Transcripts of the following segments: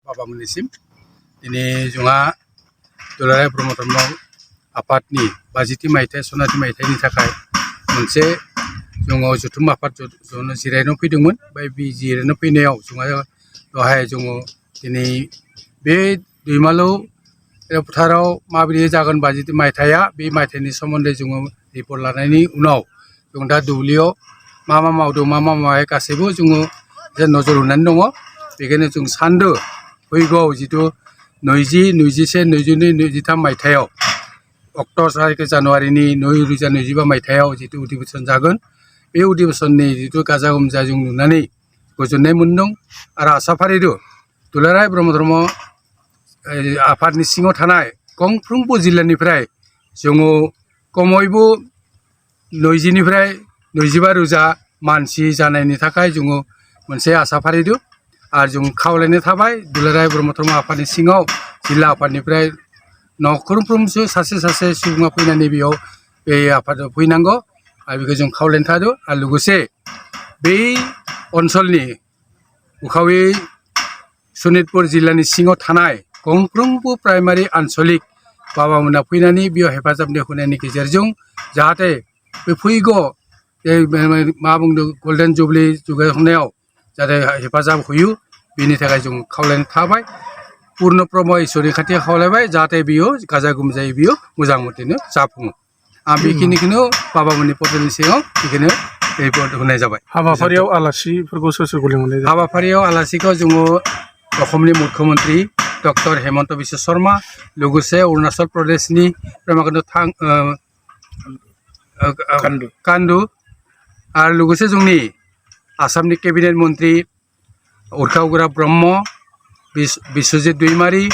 बाबामोननिसिम दिनै जोंहा दुलाराय ब्रह्म धर्म आफादनि 50थि मायथाइ सनाथि मायथाइनि थाखाय मोनसे जोङो जथुम आफाद जनो जिरायनो फैदोंमोन। बे जिरायनो फैनायाव जोंहा दहाय जोङो दिनै बे दैमालु फोथाराव माबोरै जागोन 50थि मायथाइया बे मायथाइनि सोमोन्दै जोङो रिपर्ट लानायनि उनाव जों दा दुब्लियाव मा मावदों मा मावाखै गासैबो जोङो नोजोर होनानै दङ। बेखायनो जों सानदों फैगौ जिथु 20, 21, 22, 23 मायथाइयाव अक्ट'बर जानुवारिनि 2025 मायथाइयाव जिथु अधिवेशन जागोन बे अधिवेशननि जिथु गाजा गोमजा जों नुनानै गोजोननाय मोनदों आरो आसा फारिदों दुलाराय ब्रह्म धर्म आफादनि सिङाव थानाय गंफ्रोमबो जिल्लानिफ्राय जोङो खमैबो 20 निफ्राय 25,000 मानसि जानायनि थाखाय जोङो मोनसे आसा फारिदों आरो जों खावलायनो थाबाय दुलाराय ब्रह्म धर्म आफादनि सिङाव जिल्ला आफादनिफ्राय नखरफ्रोमबो सासे सुबुङा फैनानै बेयाव बे आफादाव फैनांगौ आरो बेखौ जों खावलायनो थादों। आरो लोगोसे बै ओनसोलनि उखावि सनितपुर जिल्लानि सिङाव थानाय गंफ्रोमबो प्राइमारि आनसलिक बाबामोना फैनानै बेयाव हेफाजाब होनायनि गेजेरजों जाहाथे बे फैगौ मा बुंदों गल्डेन जुबलि जौगाखांनायाव जाहाथे हेफाजाब होयो बेनि थाखाय जों खावलायनो थाबाय। पूर्ण ब्रह्म इसोरनि खाथियाव खावलायबाय जाहाथे बियो गाजा गोमजायै बियो मोजां मथेनो जाफुङो। आं बेखिनिखौनो बाबामोननि पटेलनि सिङाव बेखौनो रिपर्ट होनाय जाबाय। हाबाफारियाव आलासिफोरखौ सोर सोरखौ लिंहरनाय जादों? हाबाफारियाव आलासिखौ जोङो असमनि मुख्यमन्त्रि डक्टर हेमन्त बिश्व शर्मा, लोगोसे अरुणाचल प्रदेशनि कान्दु आरो लोगोसे जोंनि आसामनि केबिनेट मन्त्रि उर्खाव गोरा ब्रह्म, बिश्वजित दैमारी,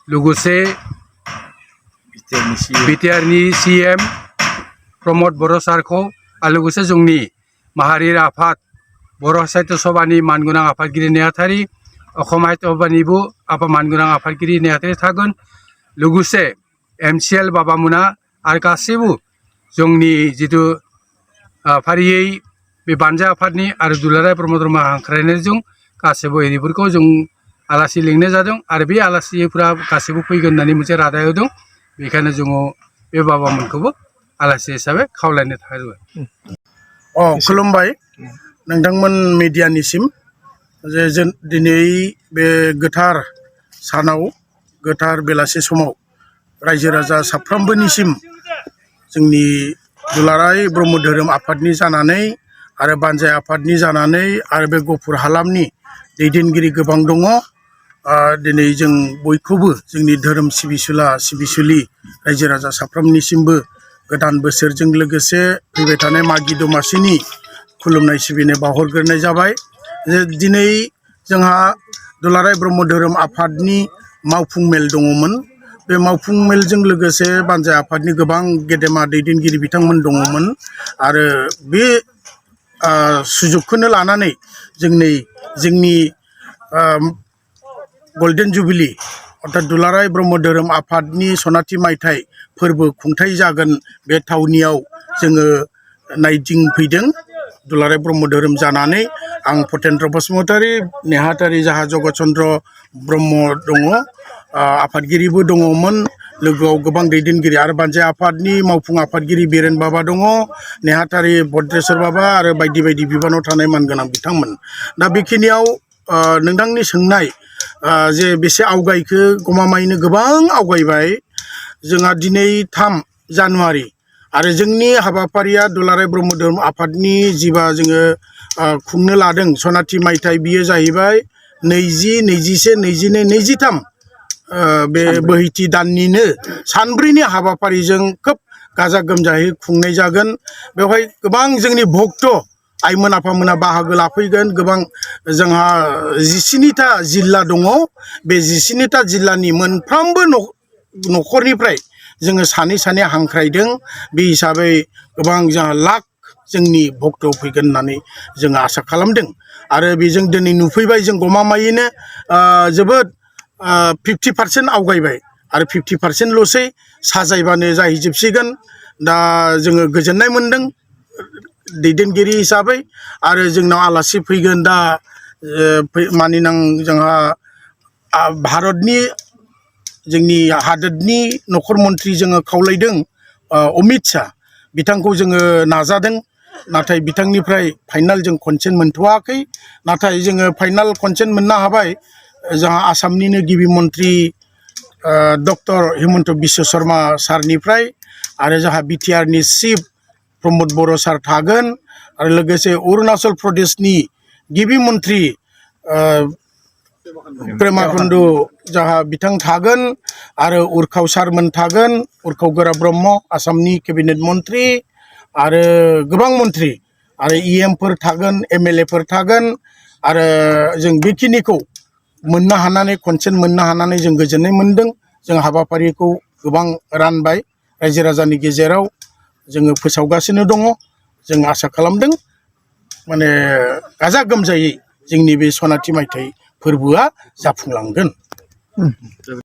लोगोसे बिटिआरनि CM प्रमद बर' सारखौ आरो लोगोसे जोंनि माहारियारि आफाद बर' साहित्य सभानि मानगोनां आफादगिरि नेहाथारि, असम साहित्य सभानिबो मानगोनां आफादगिरि नेहाथारि थागोन। लोगोसे MCL बाबामोना आरो गासैबो जोंनि जिथु फारियै बे बानजा आफादनि आरो दुलाराय ब्रह्म धर्म हांख्रायनायजों गासैबो एरिफोरखौ जों आलासि लिंनाय जादों आरो बे आलासिफोरा गासैबो फैगोन होननानै मोनसे रादाय होदों। बेखायनो जोङो बे बाबामोनखौबो आलासि हिसाबै खावलायनो थाबाय। खुलुमबाय नोंथांमोन मिडियानिसिम जे जों दिनै बे गोथार सानाव गोथार बेलासि समाव रायजो राजा साफ्रोमबोनिसिम जोंनि दुलाराय ब्रह्म धोरोम आफादनि जानानै आरो बानजाय आफादनि जानानै आरो बे गफुर हालामनि दैदेनगिरि गोबां दङ। दिनै जों बयखौबो जोंनि धोरोम सिबिसुलि रायजो राजा साफ्रोमनिसिमबो गोदान बोसोरजों लोगोसे फैबाय थानाय मागि दमासिनि खुलुमनाय सिबिनाय बावहरग्रोनाय जाबाय। दिनै जोंहा दुलाराय ब्रह्म धोरोम आफादनि मावफुं मेल दङमोन। बे मावफुं मेलजों लोगोसे बानजाय आफादनि गोबां गेदेमा दैदेनगिरि बिथांमोन दङमोन आरो बे सुजुगखौनो लानानै जोंनि गल्डेन जुबिलि अर्थात दुलाराय ब्रह्म धोरोम आफादनि सनाथि मायथाइ फोरबो खुंथाय जागोन बे थावनियाव जोङो नायदिंफैदों दुलाराय ब्रह्म धोरोम जानानै। आं फतेन्द्र बसुमतारी, नेहाथारि जाहा जगत चन्द्र ब्रह्म दङ, आफादगिरिबो दङमोन, लोगोआव गोबां दैदेनगिरि आरो बानजाय आफादनि मावफुं आफादगिरि बिरेन बाबा दङ, नेहाथारि भद्रेश्वर बाबा आरो बायदि बायदि बिबानाव थानाय मानगोनां बिथांमोन। दा बेखिनियाव नोंथांनि सोंनाय जे बेसे आवगायखो गमामायैनो गोबां आवगायबाय। जोंहा दिनै 3 जानुवारि आरो जोंनि हाबाफारिया दुलाराय ब्रह्म धोरोम आफादनि जिबा जोङो खुंनो लादों सनाथि मायथाइ बियो जाहैबाय 20, 21, 22, 23 बे बोहैथि दाननिनो सानब्रैनि हाबाफारिजों खोब गाजा गोमजायै खुंनाय जागोन। बेवहाय गोबां जोंनि भक्त आइमोन आफामोना बाहागो लाफैगोन। गोबां जोंहा 17टा जिल्ला दङ। बे 17टा जिल्लानि मोनफ्रोमबो न'खरनिफ्राय जोङो सानै हांख्रायदों। बे हिसाबै गोबां जोंहा लाख जोंनि भक्त फैगोन होननानै जोङो आसा खालामदों आरो बेजों दिनै नुफैबाय जों गमामायैनो जोबोद 50% आवगायबाय आरो 50%ल'सै साजायबानो जाहैजोबसिगोन। दा जोङो गोजोननाय मोनदों दैदेनगिरि हिसाबै आरो जोंनाव आलासि फैगोन। दा मानिनां जोंहा भारतनि जोंनि हादोरनि नखर मन्थ्रि जोङो खावलायदों अमित शाह बिथांखौ जोङो नाजादों नाथाय बिथांनिफ्राय फाइनाल जों कनसेन्ट मोनथ'वाखै नाथाय जोङो फाइनाल कनसेन्ट मोननो हाबाय जोंहा आसामनिनो गिबि मन्थ्रि डक्टर हिमन्त बिश्व शर्मा सारनिफ्राय आरो जोंहा बिटिआरनि चिफ प्रमद बर' सार थागोन आरो लोगोसे अरुणाचल प्रदेशनि गिबि मन्थ्रि प्रेमा कुन्दु जोंहा बिथां थागोन आरो उरखाव सारमोन थागोन उरखाव गोरा ब्रह्म आसामनि केबिनेट मन्थ्रि आरो गोबां मन्थ्रि आरो इएमफोर थागोन एमएलएफोर थागोन आरो जों बेखिनिखौ मोननो हानानै कनसेन्ट मोननो हानानै जों गोजोननाय मोनदों जों हाबाफारिखौ गोबां रानबाय रायजो राजानि गेजेराव जोङो फोसावगासिनो दङ जों आसा खालामदों माने गाजा गोमजायै जोंनि बे सनाथि मायथाइ फोरबोआ जाफुंलांगोन